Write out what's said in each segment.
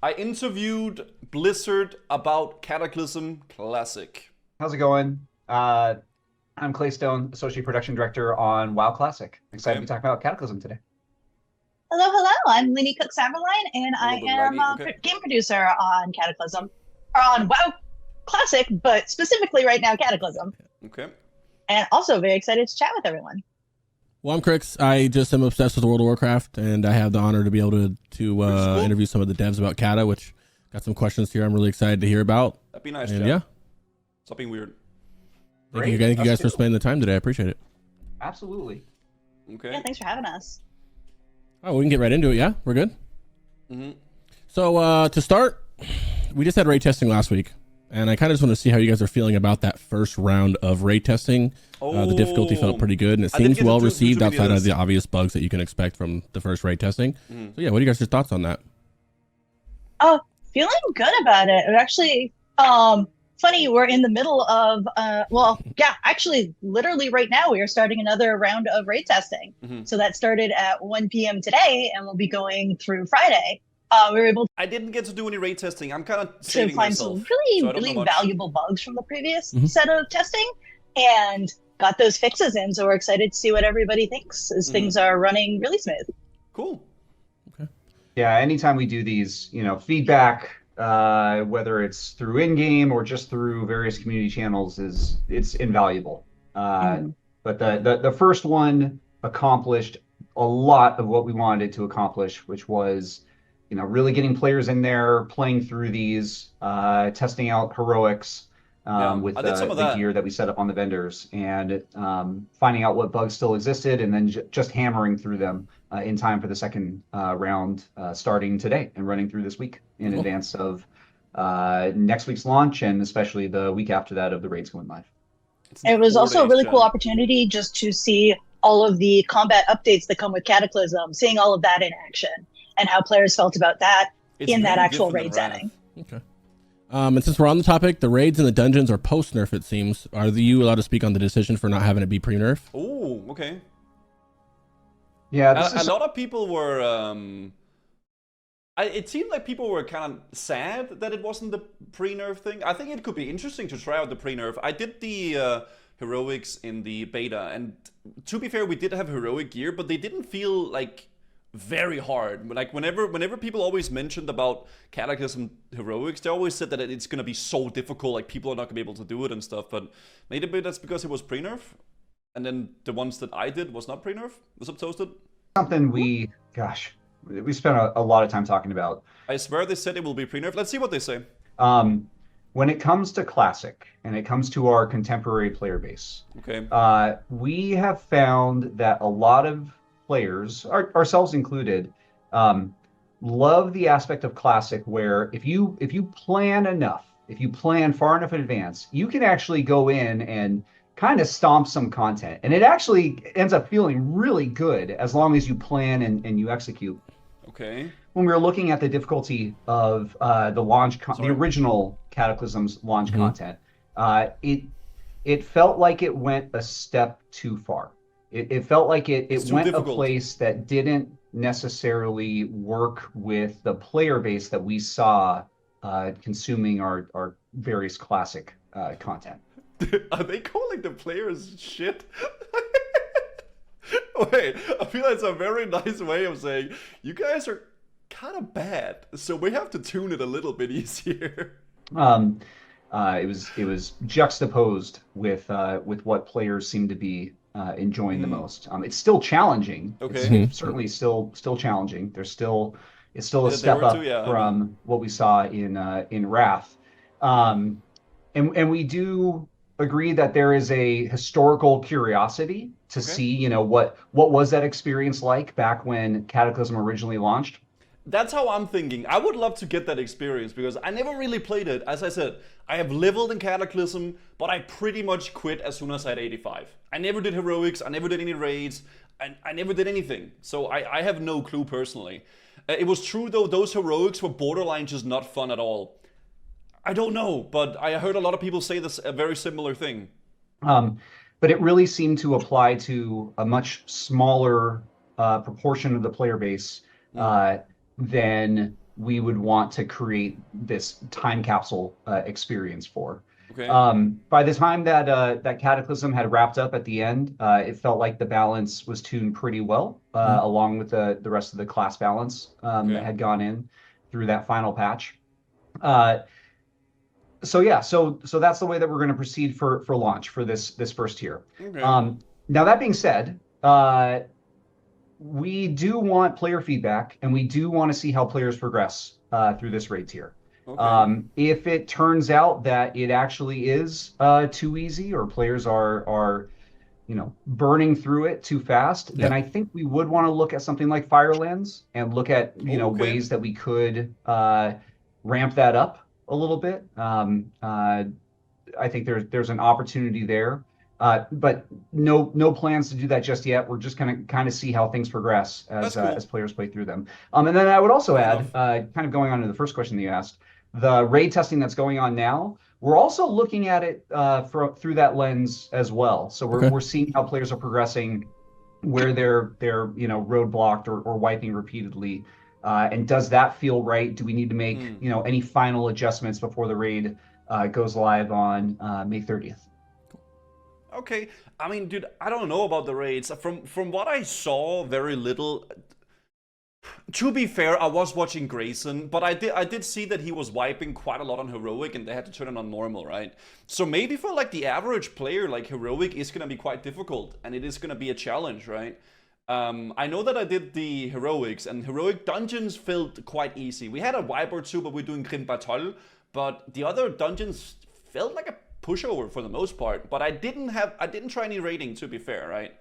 I interviewed Blizzard about Cataclysm Classic. How's it going? I'm Clay Stone, Associate Production Director on WoW Classic. Excited to Okay, be talking about Cataclysm today. Hello, hello. I'm Lenny Cook Saverline, and a little I bit am laggy. a Okay, game producer on Cataclysm, or on WoW Classic, but specifically right now Cataclysm. okay. And also very excited to chat with everyone. Well, I'm Crix. I just am obsessed with World of Warcraft, and I have the honor to be able to Cool. interview some of the devs about Cata, which got some questions here I'm really excited to hear about. That'd be nice, And Chad. yeah, Stop being weird. thank you guys for spending the time today. I appreciate it. Absolutely. Okay. Yeah, thanks for having us. Oh, we can get right into it. Yeah, we're good. Mm-hmm. So to start, we just had raid testing last week, and I kind of just want to see how you guys are feeling about that first round of raid testing. The difficulty felt pretty good, and it I didn't seems get to well do received too many outside of of the obvious bugs that you can expect from the first raid testing. Mhm. So yeah, what are you guys' thoughts on that? Oh, feeling good about it. It actually, funny, we're in the middle of, actually, literally right now, we are starting another round of raid testing. Mhm. So that started at 1 p.m. today, and we'll be going through Friday. We were able I didn't get to do any raid testing. I'm kind of to saving find myself. some really, so I don't know really much. valuable bugs from the previous Mhm. set of testing and got those fixes in. So we're excited to see what everybody thinks as things are running really smooth. Cool. Yeah, anytime we do these, feedback, whether it's through in-game or just through various community channels, it's invaluable. But the first one accomplished a lot of what we wanted it to accomplish, which was, really getting players in there, playing through these, testing out heroics. Yeah, With I did some of the that. gear that we set up on the vendors and finding out what bugs still existed and then just hammering through them in time for the second round starting today and running through this week in Cool. advance of next week's launch and especially the week after that of the raids going live. It's in It was 4 also a days, really Chad. cool opportunity just to see all of the combat updates that come with Cataclysm, seeing all of that in action and how players felt about that It's in that very actual different raid than Wrath. setting. Okay. And since we're on the topic, the raids and the dungeons are post-nerf, it seems. Are you allowed to speak on the decision for not having it be pre-nerf? Oh, okay. Yeah, A lot of people were. It seemed like people were kind of sad that it wasn't the pre-nerf thing. I think it could be interesting to try out the pre-nerf. I did the heroics in the beta, and to be fair, we did have heroic gear, but they didn't feel like very hard. Like whenever people always mentioned about Cataclysm heroics, they always said that it's gonna be so difficult, like people are not gonna be able to do it and stuff. But maybe that's because it was pre-nerf, and then the ones that I did was not pre-nerf, was up toasted. something we spent a lot of time talking about. I swear they said it will be pre-nerf. Let's see what they say. When it comes to Classic and it comes to our contemporary player base, Okay. we have found that a lot of players, ourselves included, love the aspect of Classic where if you plan enough, if you plan far enough in advance, you can actually go in and kind of stomp some content. And it actually ends up feeling really good as long as you plan and you execute. Okay. When we were looking at the difficulty of the original Cataclysm's launch content, it felt like it went a step too far. It felt like it too went difficult. a place that didn't necessarily work with the player base that we saw consuming our various classic content. Are they calling the players shit? Wait, I feel that's a very nice way of saying you guys are kind of bad, so we have to tune it a little bit easier. It was juxtaposed with what players seem to be enjoying the most. It's still challenging. Okay. It's certainly still challenging. It's still a There step were up two, yeah, I from what we saw in Wrath. And we do agree that there is a historical curiosity to see, what was that experience like back when Cataclysm originally launched. That's how I'm thinking. I would love to get that experience because I never really played it. As I said, I have leveled in Cataclysm, but I pretty much quit as soon as I had 85. I never did heroics, I never did any raids, and I never did anything. So I have no clue personally. It was true though, those heroics were borderline just not fun at all. I don't know, but I heard a lot of people say this a very similar thing. But it really seemed to apply to a much smaller proportion of the player base than we would want to create this time capsule experience for. Okay. By the time that that Cataclysm had wrapped up at the end, it felt like the balance was tuned pretty well, along with the rest of the class balance that had gone in through that final patch. So yeah, so that's the way that we're going to proceed for launch for this first tier. Okay. Now that being said, we do want player feedback, and we do want to see how players progress through this raid tier. Okay. If it turns out that it actually is too easy, or players are burning through it too fast, then I think we would want to look at something like Firelands and look at ways that we could ramp that up a little bit. I think there's an opportunity there, but no plans to do that just yet. We're just gonna kind of see how things progress as players play through them. And then I would also add, kind of going on to the first question that you asked, the raid testing that's going on now, we're also looking at it through that lens as well. So we're seeing how players are progressing, where they're roadblocked or wiping repeatedly. And does that feel right? Do we need to make any final adjustments before the raid goes live on May 30th? Okay. I mean, dude, I don't know about the raids. From what I saw, very little. To be fair, I was watching Grayson, but I did see that he was wiping quite a lot on heroic, and they had to turn it on normal, right? So maybe for like the average player, like heroic is gonna be quite difficult, and it is gonna be a challenge, right? I know that I did the heroics, and heroic dungeons felt quite easy. We had a wipe or two, but we're doing Grim Battle, but the other dungeons felt like a pushover for the most part. But I didn't try any raiding, to be fair, right?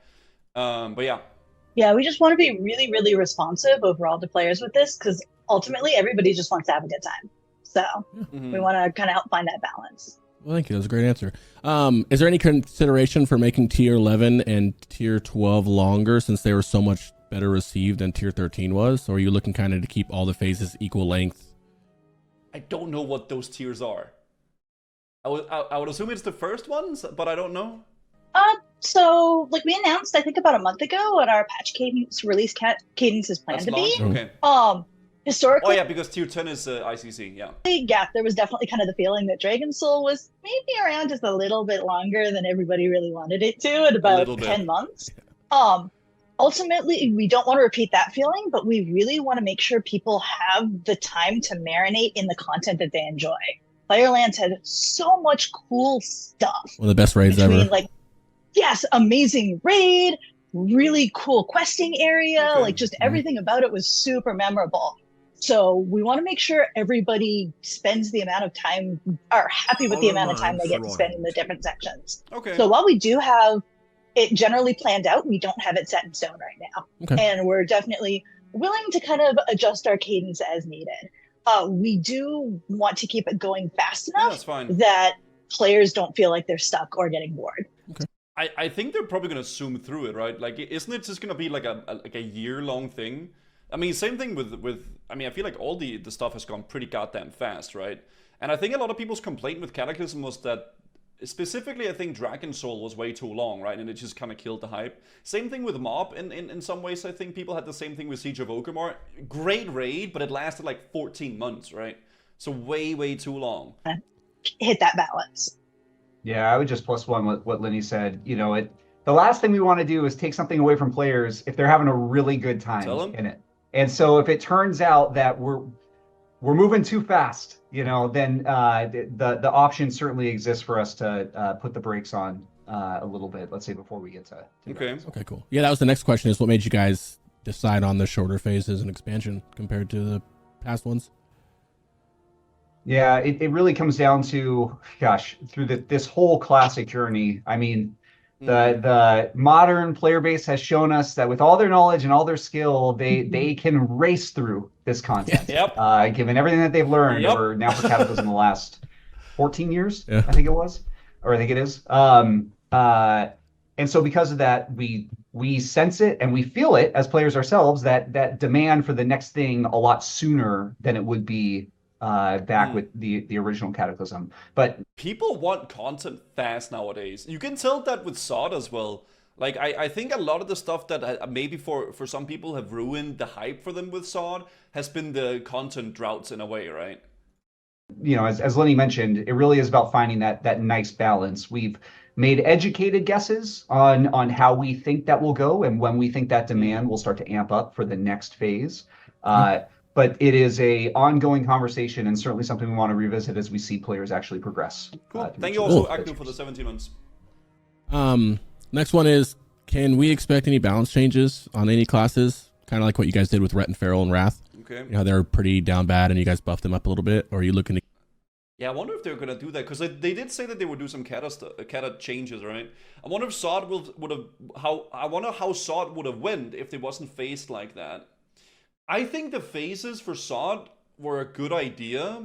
But yeah. Yeah, we just want to be really, really responsive overall to players with this, because ultimately everybody just wants to have a good time. So we want to kind of help find that balance. Well, thank you. That was a great answer. Is there any consideration for making tier 11 and tier 12 longer, since they were so much better received than tier 13 was? Or are you looking kind of to keep all the phases equal length? I don't know what those tiers are. I would assume it's the first ones, but I don't know. So like we announced, I think about a month ago, what our patch cadence release cadence is planned to be. Okay. Historically, oh yeah, because tier 10 is ICC, yeah. Yeah, there was definitely kind of the feeling that Dragon Soul was maybe around just a little bit longer than everybody really wanted it to, at about 10 months. Ultimately, we don't want to repeat that feeling, but we really want to make sure people have the time to marinate in the content that they enjoy. Firelands had so much cool stuff. One of the best raids ever. Yes, amazing raid, really cool questing area, like just everything about it was super memorable. So we want to make sure everybody spends the amount of time, are happy with the amount of time they get to spend in the different sections. Okay. So while we do have it generally planned out, we don't have it set in stone right now. Okay. And we're definitely willing to kind of adjust our cadence as needed. We do want to keep it going fast enough that players don't feel like they're stuck or getting bored. Okay. I think they're probably going to zoom through it, right? Like, isn't it just going to be like a year-long thing? I mean, same thing with I mean, I feel like all the stuff has gone pretty goddamn fast, right? And I think a lot of people's complaint with Cataclysm was that, specifically, I think Dragon Soul was way too long, right? And it just kind of killed the hype. Same thing with Mob in some ways. I think people had the same thing with Siege of Orgrimmar. Great raid, but it lasted like 14 months, right? So way too long. Hit that balance. Yeah, I would just plus one what Lenny said. The last thing we want to do is take something away from players if they're having a really good time in it. And so if it turns out that we're moving too fast, then the option certainly exists for us to put the brakes on a little bit, let's say, before we get to Okay, cool. Yeah, that was the next question, is what made you guys decide on the shorter phases and expansion compared to the past ones? Yeah, it really comes down to, through this whole classic journey. I mean, the modern player base has shown us that with all their knowledge and all their skill, they can race through this content. Given everything that they've learned over now for Cataclysm in the last 14 years, I think it was, or I think it is. And so because of that, we sense it and we feel it as players ourselves, that demand for the next thing a lot sooner than it would be back with the original Cataclysm. But people want content fast nowadays. You can tell that with SOD as well. Like, I think a lot of the stuff that maybe for some people have ruined the hype for them with SOD has been the content droughts in a way, right? You know, as Lenny mentioned, it really is about finding that nice balance. We've made educated guesses on how we think that will go and when we think that demand will start to amp up for the next phase. But it is a ongoing conversation and certainly something we want to revisit as we see players actually progress. Cool. Thank you also, Agnew, for the 17 months. Next one is, can we expect any balance changes on any classes? Kind of like what you guys did with Ret and Feral and Wrath. Okay. You know, they're pretty down bad and you guys buffed them up a little bit, or are you looking to... Yeah, I wonder if they're gonna do that, because they did say that they would do some Cata changes, right? I wonder if SOD would have how SOD would have went if they wasn't phased like that. I think the phases for SOD were a good idea,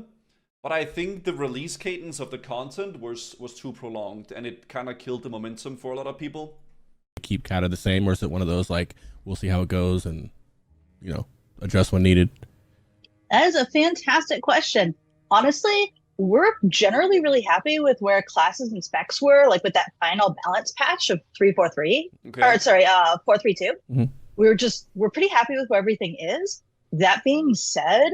but I think the release cadence of the content was too prolonged, and it kind of killed the momentum for a lot of people. keep Cata the same, or is it one of those like we'll see how it goes and, you know, adjust when needed? That is a fantastic question. Honestly, we're generally really happy with where classes and specs were, like with that final balance patch of 343. Okay. Or sorry, 432. Mm-hmm. We're pretty happy with where everything is. That being said,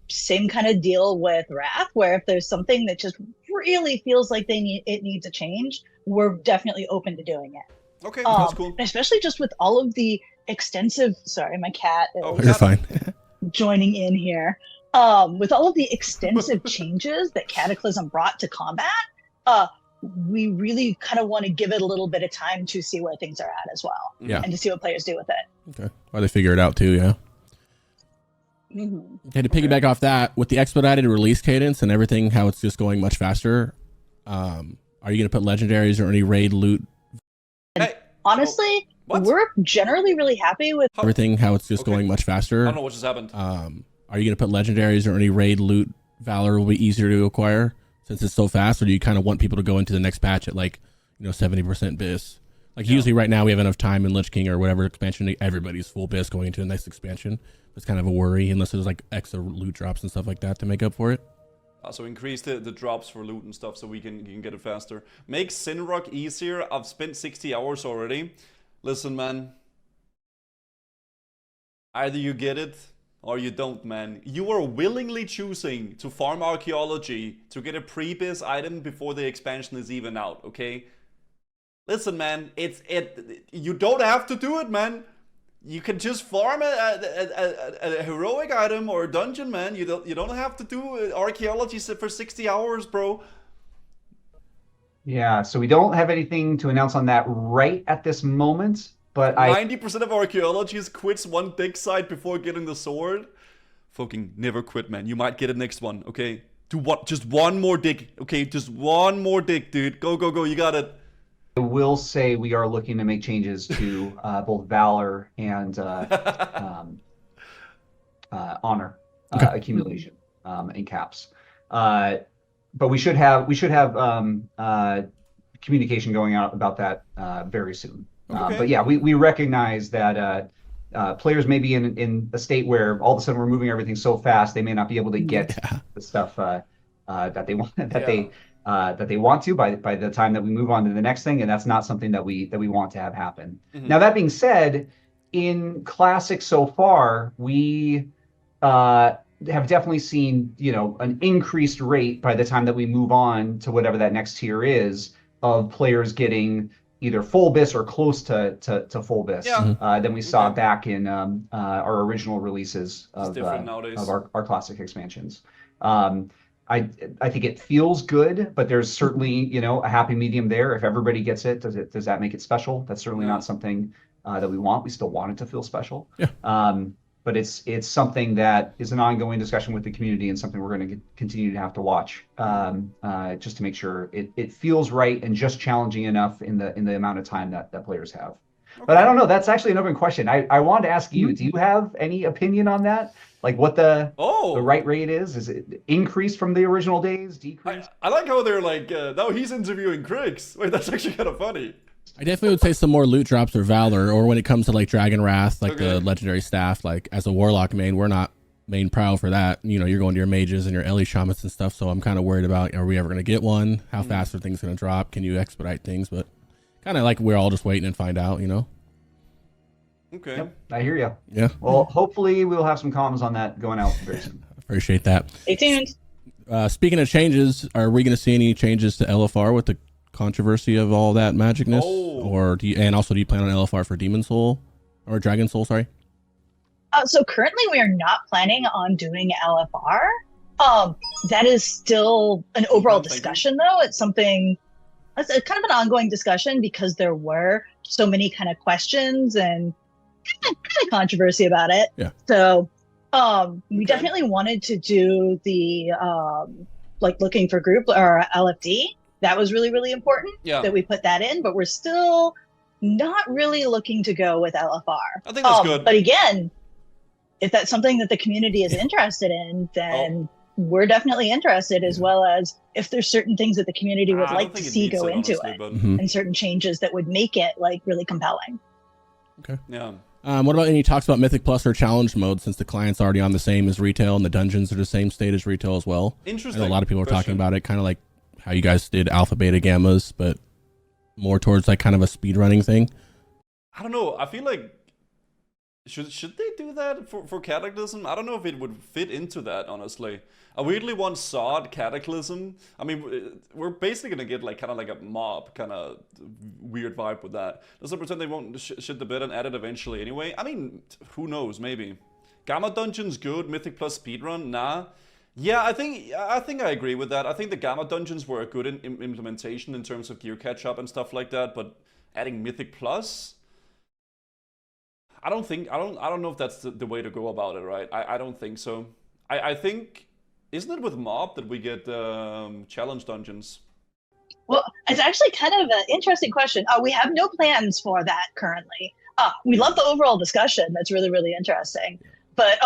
same kind of deal with Wrath, where if there's something that just really feels like it needs a change, we're definitely open to doing it. Okay, that's cool. Especially just with all of the extensive, sorry, my cat is You're fine. joining in here. With all of the extensive changes that Cataclysm brought to combat, we really kind of want to give it a little bit of time to see where things are at as well. Yeah. And to see what players do with it. Okay. Or they figure it out too, yeah. Mm-hmm. Okay, to piggyback off that, with the expedited release cadence and everything, how it's just going much faster, are you going to put legendaries or any raid loot? Hey, honestly, we're generally really happy with everything, how it's just going much faster. I don't know what just happened. Are you going to put legendaries or any raid loot? Valor will be easier to acquire since it's so fast, or do you kind of want people to go into the next patch at like, you know, 70% bis? Like usually right now we have enough time in Lich King or whatever expansion, everybody's full bis going into the next expansion. It's kind of a worry unless there's like extra loot drops and stuff like that to make up for it. So increase the drops for loot and stuff so you can get it faster. Make Sinrock easier. I've spent 60 hours already. Listen, man. Either you get it or you don't, man. You are willingly choosing to farm Archaeology to get a pre-biz item before the expansion is even out, okay? Listen, man, you don't have to do it, man. You can just farm a heroic item or a dungeon, man. You don't have to do Archaeology for 60 hours, bro. Yeah, so we don't have anything to announce on that right at this moment, but 90% of Archaeologists quits one dig site before getting the sword. Fucking never quit, man. You might get it next one, okay? Do what? Just one more dig, okay? Just one more dig, dude. Go, go, go. You got it. I will say we are looking to make changes to both Valor and Honor accumulation and caps. But we should have communication going out about that very soon. Okay. But yeah, we recognize that players may be in a state where all of a sudden we're moving everything so fast they may not be able to get the stuff that they want that they want to by the time that we move on to the next thing, and that's not something that we want to have happen. Mm-hmm. Now that being said, in Classic so far, we have definitely seen, you know, an increased rate by the time that we move on to whatever that next tier is of players getting either full bis or close to full bis than we saw back in our original releases of our Classic expansions. I think it feels good, but there's certainly, you know, a happy medium there. If everybody gets it, does that make it special? That's certainly not something that we want. We still want it to feel special. Yeah. But it's something that is an ongoing discussion with the community and something we're going to continue to have to watch just to make sure it feels right and just challenging enough in the amount of time that players have. Okay. But I don't know. That's actually an open question. I wanted to ask you, do you have any opinion on that? Like what the right rate is? Is it increased from the original days? Decreased? I like how they're like, now he's interviewing Critics. Wait, that's actually kind of funny. I definitely would say some more loot drops or Valor, or when it comes to like Dragon Wrath, like the legendary staff, like as a Warlock main, we're not main prow for that. You know, you're going to your mages and your Ellie shamans and stuff, so I'm kind of worried about, are we ever going to get one? How fast are things going to drop? Can you expedite things? But kind of like we're all just waiting and find out, you know? Okay. Yep, I hear you. Yeah. Well, hopefully we'll have some comms on that going out very soon. Appreciate that. Stay tuned. Speaking of changes, are we going to see any changes to LFR with the controversy of all that magicness? Or do you plan on LFR for Demon Soul or Dragon Soul? Sorry. So currently we are not planning on doing LFR. That is still an overall discussion, though. It's something that's a kind of an ongoing discussion because there were so many kind of questions and kind of controversy about it. Yeah. So we definitely wanted to do the like looking for group or LFD. That was really, really important that we put that in, but we're still not really looking to go with LFR. I think that's good. But again, if that's something that the community is interested in, then we're definitely interested, as well as if there's certain things that the community would like to see go into it, and certain changes that would make it like really compelling. Okay. Yeah. What about any talks about Mythic Plus or challenge mode, since the client's already on the same as retail and the dungeons are the same state as retail as well? Interesting. I know a lot of people are talking about it, kind of like how you guys did alpha, beta, gammas, but more towards like kind of a speed running thing. I don't know. I feel like should they do that for Cataclysm? I don't know if it would fit into that, honestly. I weirdly once saw Cataclysm. I mean, we're basically gonna get like kind of like a mob kind of weird vibe with that. Let's not pretend they won't shit the bed and add it eventually anyway. I mean, who knows? Maybe. Gamma Dungeon's good. Mythic Plus speedrun? Nah. Yeah, I think I agree with that. I think the Gamma Dungeons were a good implementation in terms of gear catch up and stuff like that. But adding Mythic Plus, I don't know if that's the way to go about it, right? I don't think so. I think, isn't it with Mob that we get challenge dungeons? Well, it's actually kind of an interesting question. We have no plans for that currently. We love the overall discussion. That's really, really interesting. But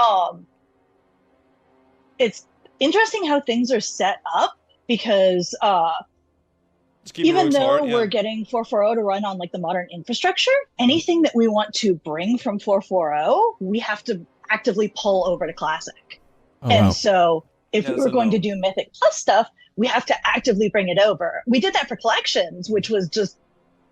it's interesting how things are set up, because even though we're getting 440 to run on like the modern infrastructure, anything that we want to bring from 440, we have to actively pull over to Classic. So if we were going to do Mythic Plus stuff, we have to actively bring it over. We did that for collections, which was just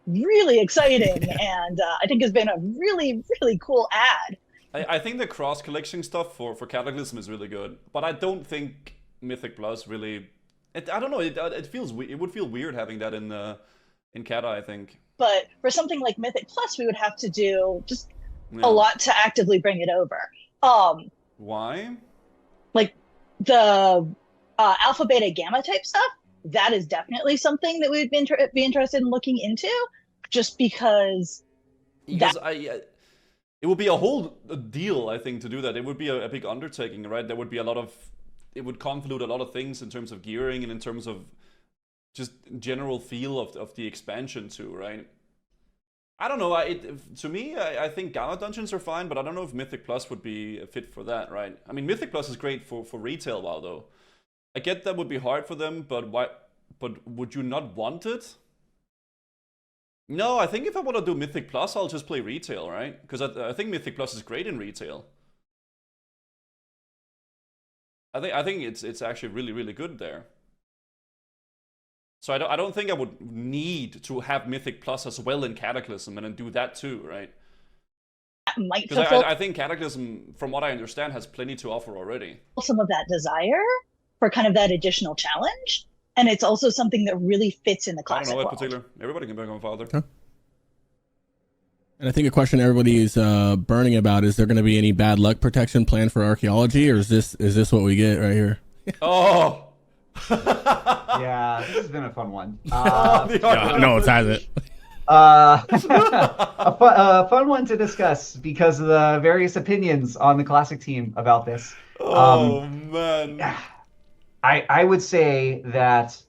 really exciting, and I think has been a really, really cool add. I think the cross-collection stuff for Cataclysm is really good, but I don't think Mythic Plus really... I don't know, it would feel weird having that in Cata, I think. But for something like Mythic Plus, we would have to do just a lot to actively bring it over. Why? Like the alpha, beta, gamma type stuff, that is definitely something that we'd be interested in looking into, just because it would be a whole deal, I think, to do that. It would be a big undertaking, right? There would be it would convolute a lot of things in terms of gearing and in terms of just general feel of the expansion too, right? I don't know. To me, I think Gamma Dungeons are fine, but I don't know if Mythic Plus would be a fit for that, right? I mean, Mythic Plus is great for retail WoW, though. I get that would be hard for them, but why? But would you not want it? No, I think if I want to do Mythic Plus, I'll just play retail, right? Because I think Mythic Plus is great in retail. I think it's actually really, really good there. So I don't think I would need to have Mythic Plus as well in Cataclysm and then do that too, right? Because I think Cataclysm, from what I understand, has plenty to offer already. Some of that desire for kind of that additional challenge, and it's also something that really fits in the classic I don't know world. in particular. Everybody can become a father. Okay. And I think a question everybody is burning about, is there going to be any bad luck protection plan for Archaeology, or is this what we get right here? Oh! Yeah, this has been a fun one. No, it hasn't. A fun one to discuss because of the various opinions on the Classic team about this. Oh, man. I would say that...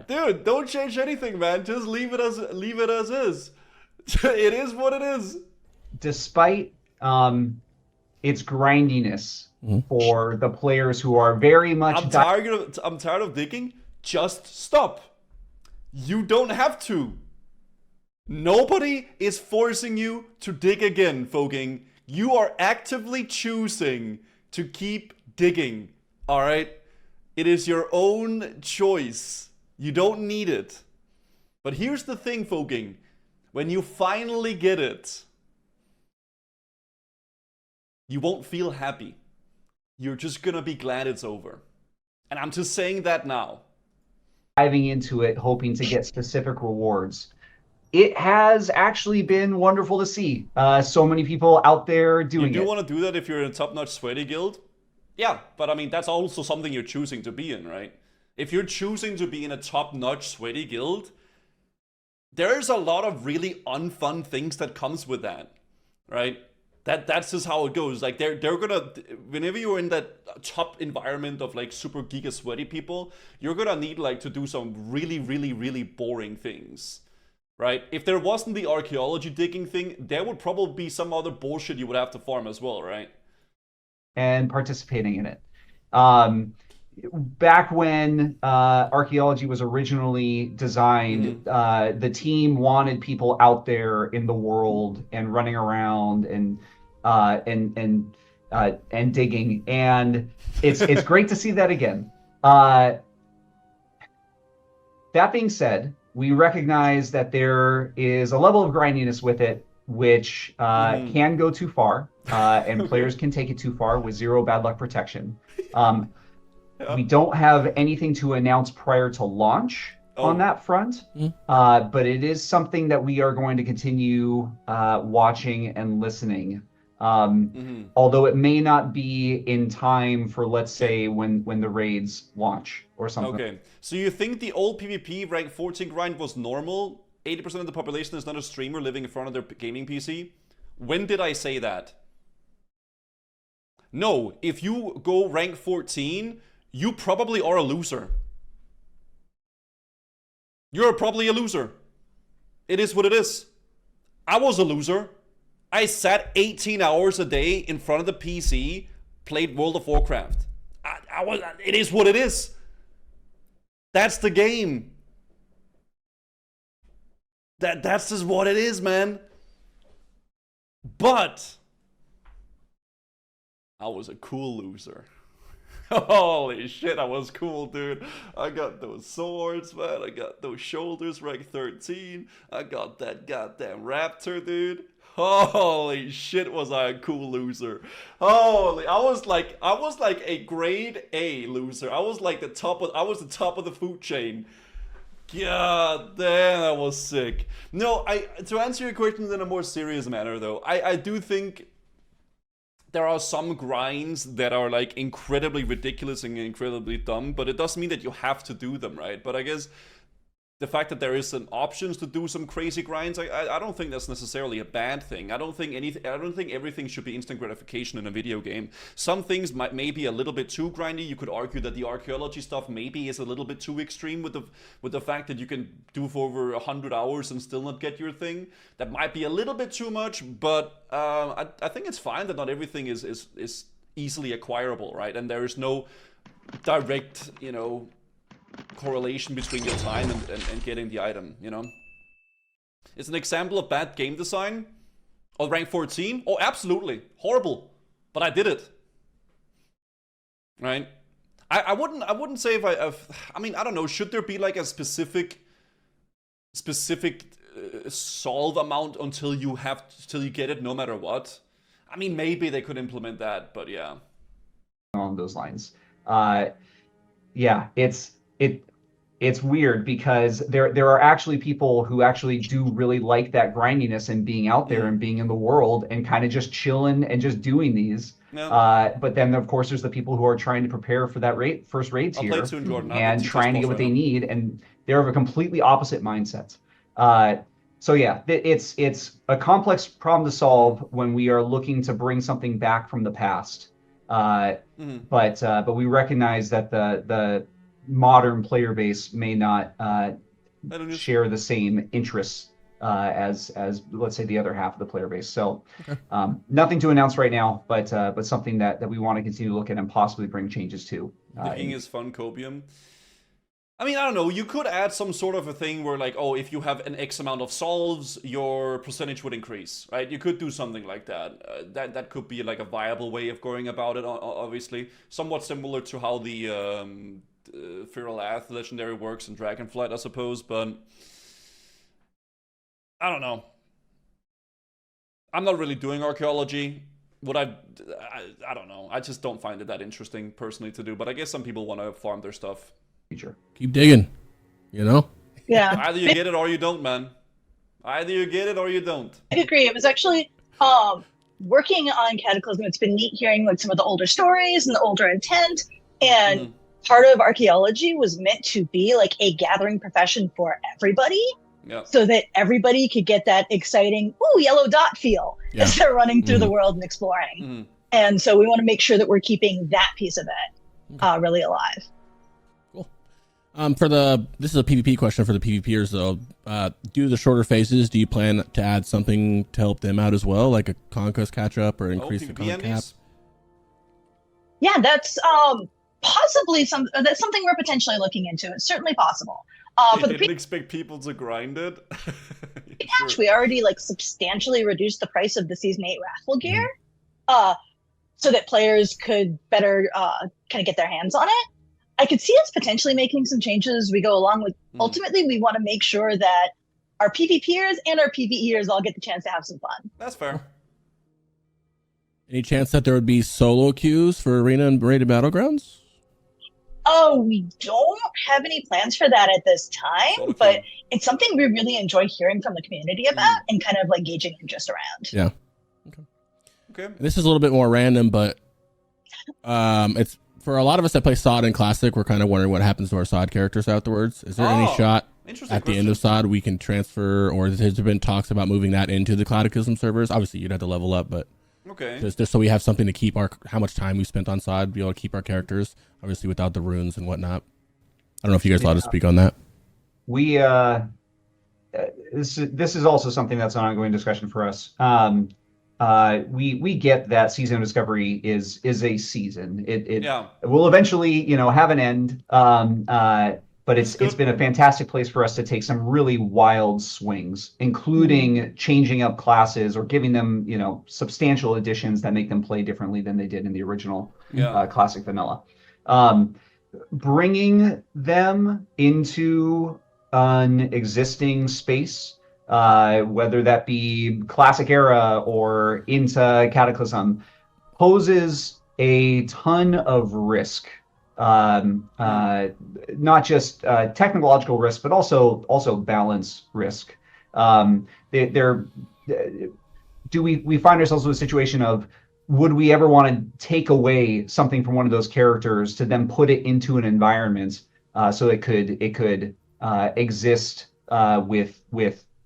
Dude, don't change anything, man. Just leave it as is. It is what it is. Despite its grindiness for the players who are very much... I'm tired of digging. Just stop. You don't have to. Nobody is forcing you to dig again, folking. You are actively choosing to keep digging. All right? It is your own choice. You don't need it. But here's the thing, folking. when you finally get it, you won't feel happy. You're just gonna be glad it's over. And I'm just saying that now. Diving into it, hoping to get specific rewards. It has actually been wonderful to see so many people out there doing it. You do want to do that if you're in a top-notch sweaty guild? Yeah, but I mean, that's also something you're choosing to be in, right? If you're choosing to be in a top-notch sweaty guild, there's a lot of really unfun things that comes with that, right? That's just how it goes. Like they're gonna, whenever you're in that top environment of like super giga sweaty people, you're gonna need like to do some really, really, really boring things, right? If there wasn't the archaeology digging thing, there would probably be some other bullshit you would have to farm as well, right? And participating in it. Back when archaeology was originally designed, the team wanted people out there in the world and running around and digging, and it's great to see that again. That being said, we recognize that there is a level of grindiness with it, which can go too far, and players can take it too far with zero bad luck protection. We don't have anything to announce prior to launch on that front, but it is something that we are going to continue watching and listening. Although it may not be in time for, let's say, when the raids launch or something. Okay, so you think the old PvP rank 14 grind was normal? 80% of the population is not a streamer living in front of their gaming PC? When did I say that? No, if you go rank 14, you probably are a loser. You're probably a loser. It is what it is. I was a loser. I sat 18 hours a day in front of the PC, played World of Warcraft. It is what it is. That's the game. That's just what it is, man. But I was a cool loser. Holy shit, I was cool, dude. I got those swords, man. I got those shoulders, rank 13. I got that goddamn raptor, dude. Holy shit, was I a cool loser. Holy, I was like a grade A loser. I was the top of the food chain. God damn, that was sick. No, to answer your question in a more serious manner though, I do think there are some grinds that are like incredibly ridiculous and incredibly dumb, but it doesn't mean that you have to do them, right? But I guess the fact that there is some options to do some crazy grinds, I don't think that's necessarily a bad thing. I don't think everything should be instant gratification in a video game. Some things may be a little bit too grindy. You could argue that the archaeology stuff maybe is a little bit too extreme with the fact that you can do for over 100 hours and still not get your thing. That might be a little bit too much, but I think it's fine that not everything is easily acquirable, right? And there is no direct, correlation between your time and getting the item, It's an example of bad game design. Or rank 14? Oh, absolutely. Horrible. But I did it. Right? I wouldn't say I mean, I don't know, should there be like a specific solve amount until you get it no matter what? I mean, maybe they could implement that, but yeah. Along those lines. Yeah, it's weird because there are actually people who actually do really like that grindiness and being out there and being in the world and kind of just chilling and just doing these. Yeah. But then of course there's the people who are trying to prepare for that first raid tier and trying to get what they need, and they're of a completely opposite mindset. So yeah, it's a complex problem to solve when we are looking to bring something back from the past. But we recognize that the modern player base may not share the same interests as let's say the other half of the player base. So nothing to announce right now, but something that we want to continue to look at and possibly bring changes to. The king is fun copium. I mean, I don't know, you could add some sort of a thing where like, oh, if you have an X amount of solves, your percentage would increase, right? You could do something like that. That could be like a viable way of going about it, obviously. Somewhat similar to how the Feral Ath legendary works in Dragonflight, I suppose, but I don't know. I'm not really doing archaeology. Would I don't know. I just don't find it that interesting personally to do. But I guess some people want to farm their stuff. Future. Keep digging, you know? Yeah. Either you get it or you don't, man. Either you get it or you don't. I agree. It was actually working on Cataclysm. It's been neat hearing like some of the older stories and the older intent. And part of archaeology was meant to be like a gathering profession for everybody. Yeah. So that everybody could get that exciting, ooh, yellow dot feel as they're running through the world and exploring. And so we want to make sure that we're keeping that piece of it really alive. Cool. This is a PvP question for the PvPers though. Due to the shorter phases, do you plan to add something to help them out as well, like a conquest catch up or increase the con cap? Yeah, that's possibly that's something we're potentially looking into. It's certainly possible. You didn't expect people to grind it? Sure. We already like substantially reduced the price of the Season 8 Wrathful gear so that players could better kind of get their hands on it. I could see us potentially making some changes as we go along. With ultimately, we want to make sure that our PvPers and our PvEers all get the chance to have some fun. That's fair. Any chance that there would be solo queues for Arena and Rated Battlegrounds? Oh, we don't have any plans for that at this time, but it's something we really enjoy hearing from the community about and kind of like gauging interest around. Yeah. Okay. And this is a little bit more random, but it's for a lot of us that play SOD and Classic, we're kind of wondering what happens to our SOD characters afterwards. Is there any shot at the end of SOD we can transfer, or has there been talks about moving that into the Cataclysm servers? Obviously, you'd have to level up, but just so we have something to keep how much time we spent on SOD, be able to keep our characters, obviously without the runes and whatnot. I don't know if you guys allowed to speak on that. We this is also something that's an ongoing discussion for us. We get that Season of Discovery is a season. It will eventually, have an end. But it's been a fantastic place for us to take some really wild swings, including changing up classes or giving them, substantial additions that make them play differently than they did in the original Classic Vanilla. Bringing them into an existing space, whether that be Classic Era or into Cataclysm, poses a ton of risk. Not just technological risk, but also balance risk. We find ourselves in a situation of, would we ever want to take away something from one of those characters to then put it into an environment so it could exist with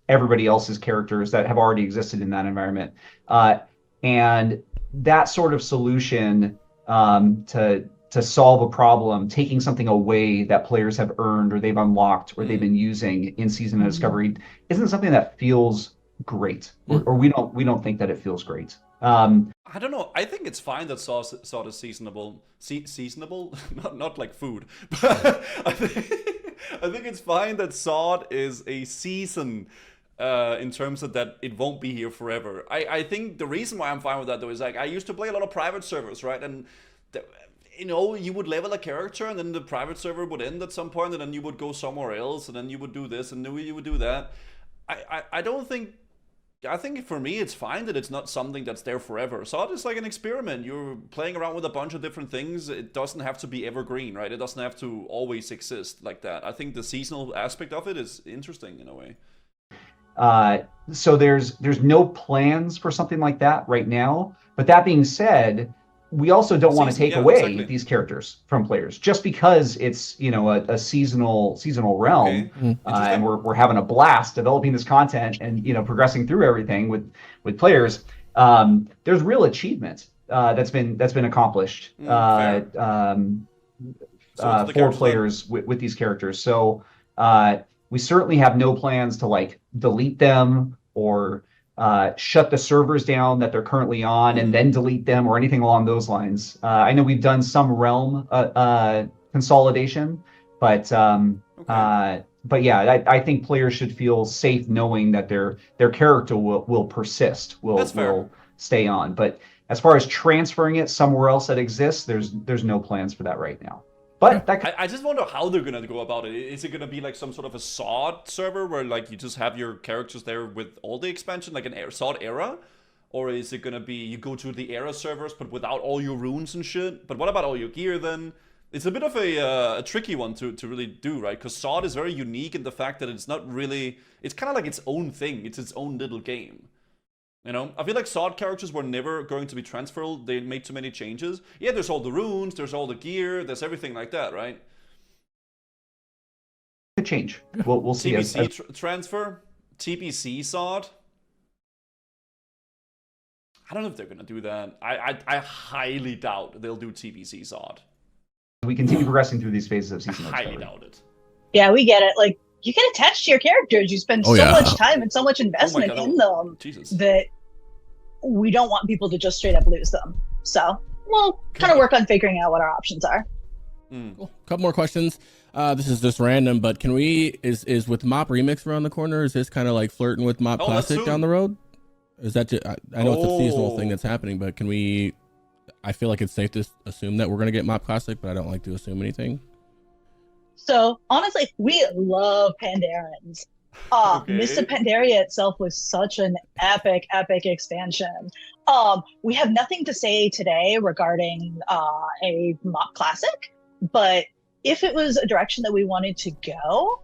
everybody else's characters that have already existed in that environment, and that sort of solution to solve a problem, taking something away that players have earned or they've unlocked or they've been using in Season of Discovery, isn't something that feels great, or we don't think that it feels great. I don't know. I think it's fine that SOD is seasonable. Seasonable? Not like food. But I think it's fine that SOD is a season in terms of that it won't be here forever. I think the reason why I'm fine with that, though, is like I used to play a lot of private servers, right? And you would level a character and then the private server would end at some point and then you would go somewhere else and then you would do this and then you would do that. I think for me it's fine that it's not something that's there forever. So it's like an experiment. You're playing around with a bunch of different things. It doesn't have to be evergreen, right? It doesn't have to always exist like that. I think the seasonal aspect of it is interesting in a way. So there's no plans for something like that right now. But that being said, we also don't want to take away these characters from players just because it's a seasonal realm, and we're having a blast developing this content and progressing through everything with players. There's real achievement that's been accomplished for players with these characters. So we certainly have no plans to like delete them or shut the servers down that they're currently on and then delete them or anything along those lines. I know we've done some realm consolidation, but yeah, I think players should feel safe knowing that their character will persist, will stay on. But as far as transferring it somewhere else that exists, there's no plans for that right now. But that I just wonder how they're gonna go about it. Is it gonna be like some sort of a SOD server where like you just have your characters there with all the expansion, like an SOD era? Or is it gonna be you go to the era servers but without all your runes and shit? But what about all your gear then? It's a bit of a tricky one to really do, right? Because SOD is very unique in the fact that it's not really... It's kind of like its own thing. It's its own little game. You know? I feel like SOD characters were never going to be transferable. They made too many changes. Yeah, there's all the runes, there's all the gear, there's everything like that, right? could change. We'll see. TBC transfer? TBC SOD? I don't know if they're going to do that. I highly doubt they'll do TBC SOD. We continue progressing through these phases of season. I highly doubt it. Yeah, we get it. Like, you get attached to your characters. You spend so much time and so much investment in them that we don't want people to just straight up lose them. So we'll kind of work on figuring out what our options are. Cool. Couple more questions. This is just random, but can we is with Mop Remix around the corner? Is this kind of like flirting with Mop Classic down the road? Is that just, I know it's a seasonal thing that's happening, but can we? I feel like it's safe to assume that we're gonna get Mop Classic, but I don't like to assume anything. So honestly, we love Pandarans. Mists of Pandaria itself was such an epic expansion. We have nothing to say today regarding a Mop Classic, but if it was a direction that we wanted to go,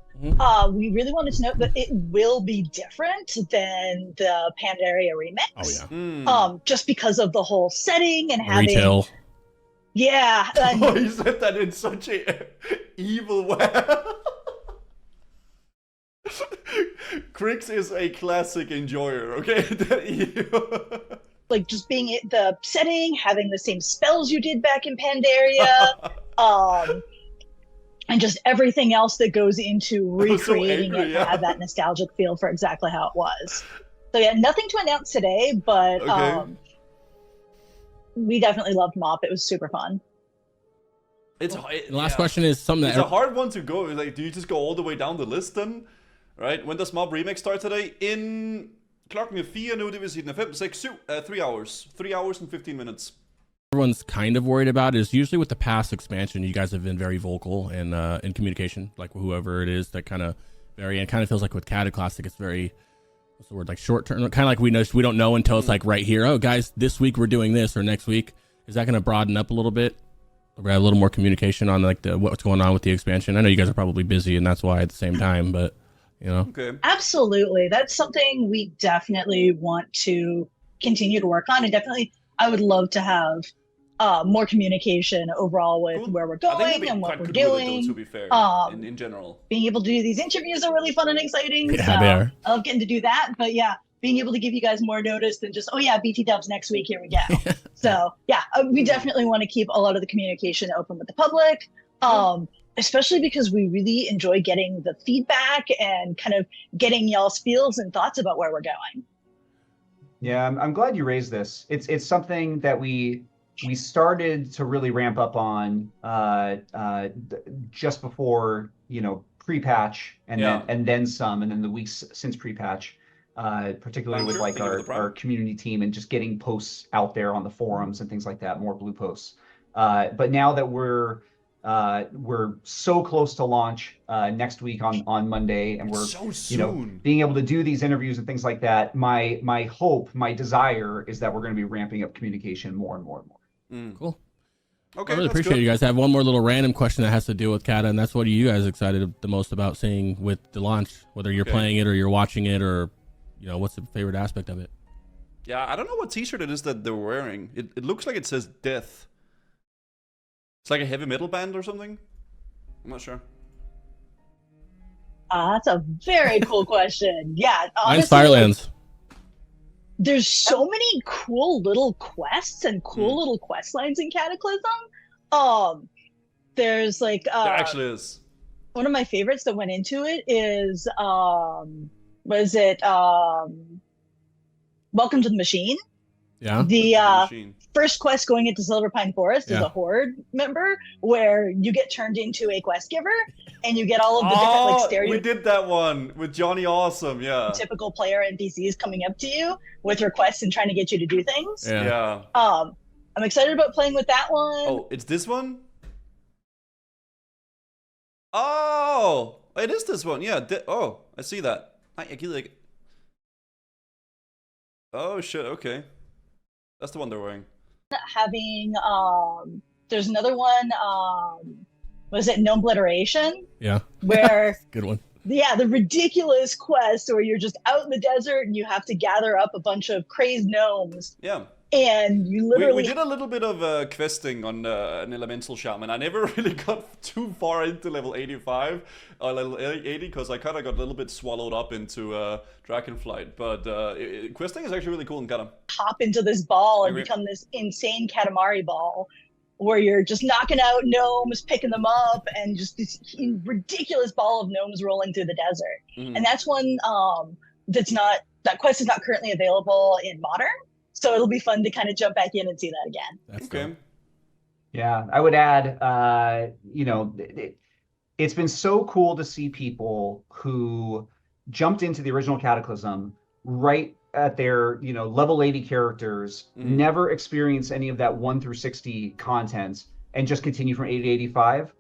we really wanted to know that it will be different than the Pandaria remix. Oh yeah. Just because of the whole setting and having retail. Yeah. Oh, you said that in such a evil way. Crix is a classic enjoyer, okay? Like just being the setting, having the same spells you did back in Pandaria, and just everything else that goes into recreating it to have that nostalgic feel for exactly how it was. So yeah, nothing to announce today, but we definitely loved Mop. It was super fun. The last question is something it's a hard one to go. Like, do you just go all the way down the list then? Right? When does Mop Remix start today? Klokken er 4 nu, det vil sige den er 5, 6, 7, 3 hours. 3 hours and 15 minutes. Everyone's kind of worried about is usually with the past expansion, you guys have been very vocal and in communication, like whoever it is that kind of vary, and kind of feels like with Cataclysm, it's very, what's the word, like short term, kind of like we don't know until it's like right here. Oh guys, this week we're doing this, or next week. Is that going to broaden up a little bit? We're a little more communication on like what's going on with the expansion. I know you guys are probably busy and that's why at the same time, but you know. Okay. Absolutely. That's something we definitely want to continue to work on, and definitely I would love to have more communication overall with where we're going and what we're doing. To be fair, in general, being able to do these interviews are really fun and exciting. Yeah, so they are. I love getting to do that. But yeah, being able to give you guys more notice than just, oh yeah, BT Dubs next week, here we go. So yeah, we definitely want to keep a lot of the communication open with the public, especially because we really enjoy getting the feedback and kind of getting y'all's feels and thoughts about where we're going. Yeah, I'm glad you raised this. It's something that we started to really ramp up on just before, pre-patch, and then some, and then the weeks since pre-patch, particularly with like our community team and just getting posts out there on the forums and things like that, more blue posts. But now that we're so close to launch next week on Monday, and we're so soon. Being able to do these interviews and things like that, my hope, my desire is that we're going to be ramping up communication more and more and more. Cool. Okay, I really appreciate it, you guys. I have one more little random question that has to do with Cata, and that's what are you guys excited the most about seeing with the launch, whether you're playing it or you're watching it, or what's the favorite aspect of it? Yeah, I don't know what t-shirt it is that they're wearing. It looks like it says death. It's like a heavy metal band or something. I'm not sure. That's a very cool question. Yeah, mine's honestly, Firelands. There's so many cool little quests and cool little quest lines in Cataclysm. There's like there actually is. One of my favorites that went into it is was it Welcome to the Machine? Yeah. The first quest going into Silverpine Forest is a Horde member, where you get turned into a quest giver and you get all of the different like we did that one with Johnny Awesome, typical player NPCs coming up to you with requests and trying to get you to do things. Yeah. I'm excited about playing with that one. Oh, it's this one? Oh, it is this one. Yeah. Oh, I see that. I gider ikke. Oh shit. Okay, that's the one they're wearing. Having there's another one, was it No Obliteration? Yeah. Where Good one. yeah, the ridiculous quest where you're just out in the desert and you have to gather up a bunch of crazed gnomes. Yeah. And you literally we did a little bit of questing on an elemental shaman. I never really got too far into level 85 or level 80 because I kind of got a little bit swallowed up into Dragonflight. But questing is actually really cool in Cata. hop into this ball and become this insane Katamari ball where you're just knocking out gnomes, picking them up, and just this ridiculous ball of gnomes rolling through the desert. And that's one that quest is not currently available in Modern. So it'll be fun to kind of jump back in and see that again. That's Okay. dope. Yeah, I would add, you know, it's been so cool to see people who jumped into the original Cataclysm right at their, you know, level 80 characters, never experience any of that 1 through 60 content, and just continue from 80 to 85.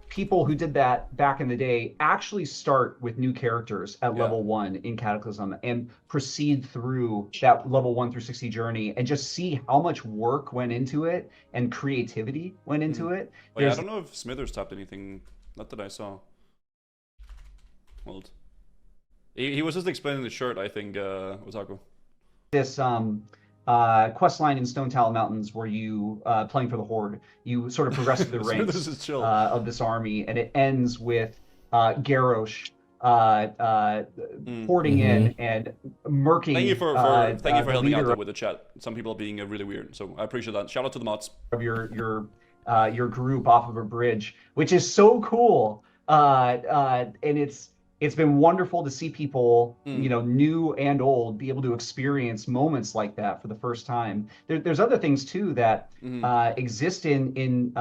People who did that back in the day actually start with new characters at level 1 in Cataclysm and proceed through that level 1 through 60 journey and just see how much work went into it and creativity went into it. Oh, yeah, I don't know if Smithers tapped anything, not that I saw. Hold. He was just explaining the shirt, I think, Otaku. This quest line in Stone Talon Mountains where you, playing for the Horde, you sort of progress through the ranks This is chill. of this army, and it ends with Garrosh porting in and murking. Thank you for the helping out leader there with the chat. Some people are being really weird, so I appreciate that. Shout out to the mods. of your group off of a bridge, which is so cool. And it's been wonderful to see people, you know, new and old, be able to experience moments like that for the first time. There's other things too that exist in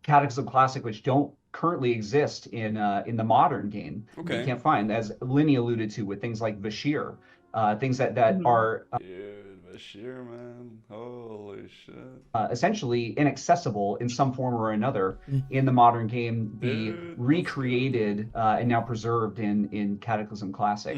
Cataclysm Classic, which don't currently exist in the modern game. Okay. You can't find, as Linny alluded to, with things like Vashir, things that are Dude, Bashir, man. Holy shit. essentially inaccessible in some form or another in the modern game, be recreated and now preserved in Cataclysm Classic.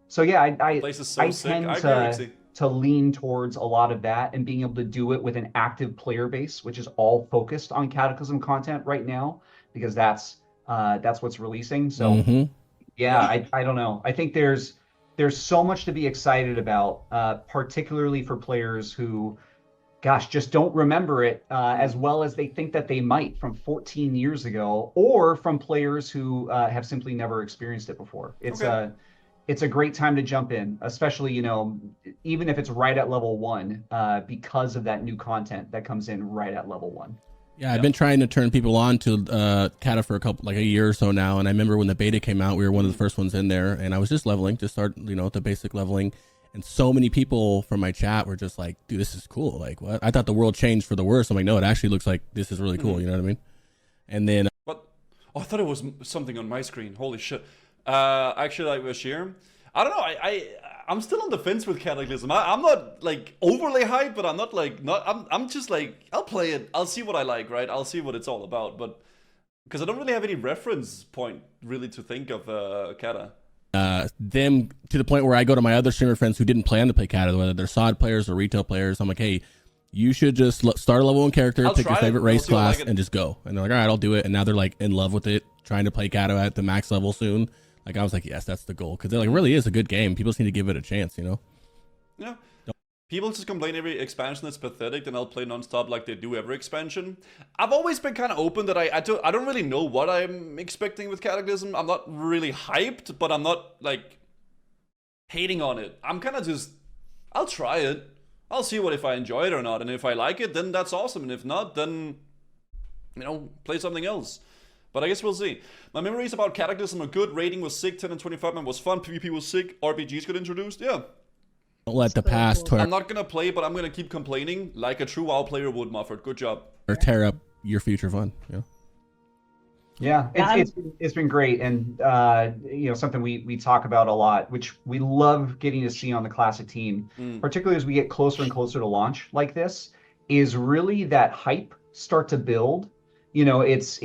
So yeah, I Place is so I sick. tend I agree, Rixie. to lean towards a lot of that and being able to do it with an active player base, which is all focused on Cataclysm content right now, because that's what's releasing. So yeah, I don't know. I think there's so much to be excited about, particularly for players who, gosh, just don't remember it as well as they think that they might from 14 years ago, or from players who have simply never experienced it before. It's a great time to jump in, especially, you know, even if it's right at level 1, because of that new content that comes in right at level 1. Yeah, I've been trying to turn people on to Cata for a year or so now, and I remember when the beta came out, we were one of the first ones in there, and I was just leveling, just start, you know, the basic leveling, and so many people from my chat were just like, dude, this is cool. Like, what? I thought the world changed for the worse. I'm like, no, it actually looks like this is really cool. You know what I mean? And then What? Oh, I thought it was something on my screen. Holy shit. Actually, like Bashir, I don't know. I'm still on the fence with Cataclysm. I'm not like overly hyped, but I'm not like I'm just like, I'll play it. I'll see what I like, right? I'll see what it's all about. But because I don't really have any reference point really to think of Cata. them to the point where I go to my other streamer friends who didn't plan to play Cata, whether they're SOD players or retail players. I'm like, hey, you should just start a level 1 character, I'll pick your try it. favorite I'll race see what I class, like and just go. And they're like, all right, I'll do it. And now they're like in love with it, trying to play Cata at the max level soon. Like, I was like, yes, that's the goal, because it like really is a good game. People just need to give it a chance, you know? Yeah. People just complain every expansion is pathetic, then I'll play nonstop like they do every expansion. I've always been kind of open that I don't really know what I'm expecting with Cataclysm. I'm not really hyped, but I'm not like hating on it. I'm kind of just, I'll try it. I'll see if I enjoy it or not, and if I like it, then that's awesome, and if not, then, you know, play something else. But I guess we'll see. My memories about Cataclysm are good. Rating was sick. 10 and 25 man was fun. PvP was sick. RPGs got introduced. Yeah. Don't let the past I'm not gonna play, but I'm gonna keep complaining like a true WoW player would, Mufford. Good job. tear up your future fun. You know? Yeah, it's been great, and you know, something we talk about a lot, which we love getting to see on the Classic team, particularly as we get closer and closer to launch like this, is really that hype start to build. You know, it's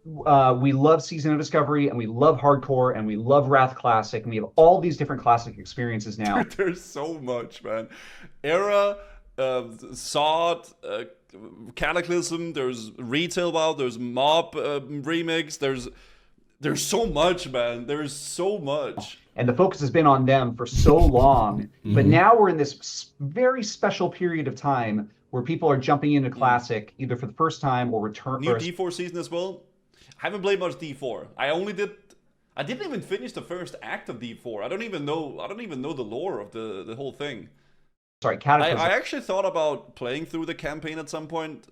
we love Season of Discovery, and we love Hardcore, and we love Wrath Classic, and we have all these different classic experiences now. Dude, there's so much, man. Era, Sod, Cataclysm, there's Retail WoW, there's Mob Remix, there's so much, man. There's so much. And the focus has been on them for so long. But now we're in this very special period of time where people are jumping into Classic either for the first time or return. New D4 season as well. I haven't played much D4. I didn't even finish the first act of D4. I don't even know the lore of the whole thing. Sorry, Cataclysm. I actually thought about playing through the campaign at some point,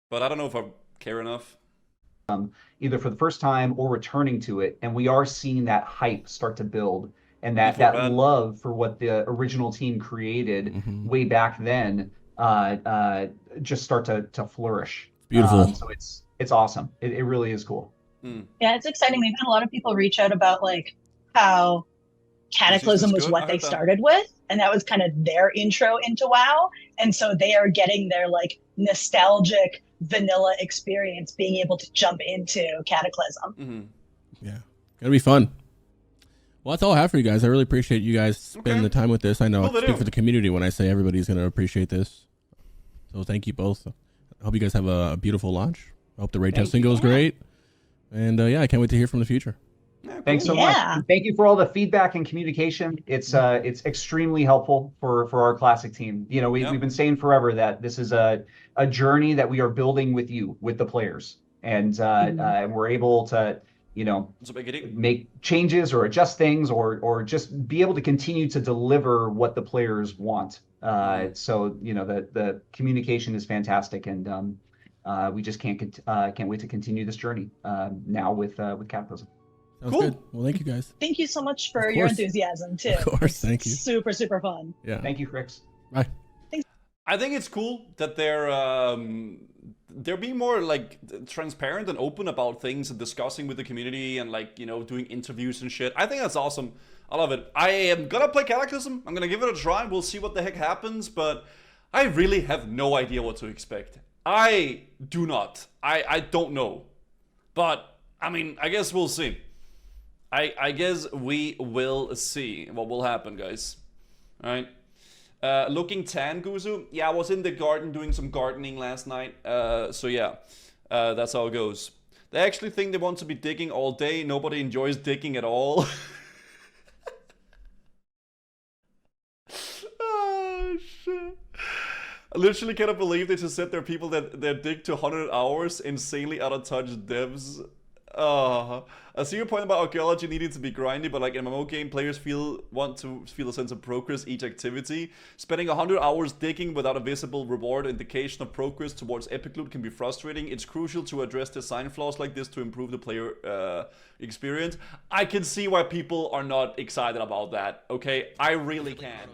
but I don't know if I care enough. Either for the first time or returning to it, and we are seeing that hype start to build, and that love for what the original team created way back then just start to flourish. Beautiful. So it's awesome. It really is cool. Yeah, it's exciting. We've had a lot of people reach out about like how Cataclysm was what they started with, and that was kind of their intro into WoW, and so they are getting their like nostalgic vanilla experience being able to jump into Cataclysm. Yeah, gonna be fun. Well, that's all I have for you guys. I really appreciate you guys spending the time with this. I know I speak for the community when I say everybody's gonna appreciate this, so thank you both. I hope you guys have a beautiful launch. I hope the raid testing goes great, and yeah, I can't wait to hear from the future. Yeah, cool. Thanks so much. And thank you for all the feedback and communication. It's extremely helpful for our Classic team. You know, we've been saying forever that this is a journey that we are building with you, with the players, and we're able to, you know, make changes or adjust things or just be able to continue to deliver what the players want. So you know, the communication is fantastic, and we just can't wait to continue this journey now with Cataclysm. Sounds good. Well, thank you guys. Thank you so much for your enthusiasm too. Of course, thank you. Super fun. Yeah. Thank you, Fricks. Bye. Thanks. I think it's cool that they're being more like transparent and open about things and discussing with the community and like, you know, doing interviews and shit. I think that's awesome. I love it. I am gonna play Cataclysm. I'm gonna give it a try. We'll see what the heck happens, but I really have no idea what to expect. I do not. I don't know. But I mean, I guess we'll see. I guess we will see what will happen, guys. All right. Looking tan, Guzu. Yeah, I was in the garden doing some gardening last night. So yeah, that's how it goes. They actually think they want to be digging all day. Nobody enjoys digging at all. Oh, shit. I literally cannot believe they just said there are people that dig to 100 hours. Insanely out of touch devs. I see your point about archaeology needing to be grindy, but like in MMO game, players want to feel a sense of progress each activity. Spending 100 hours digging without a visible reward indication of progress towards epic loot can be frustrating. It's crucial to address design flaws like this to improve the player experience. I can see why people are not excited about that, okay? I really can.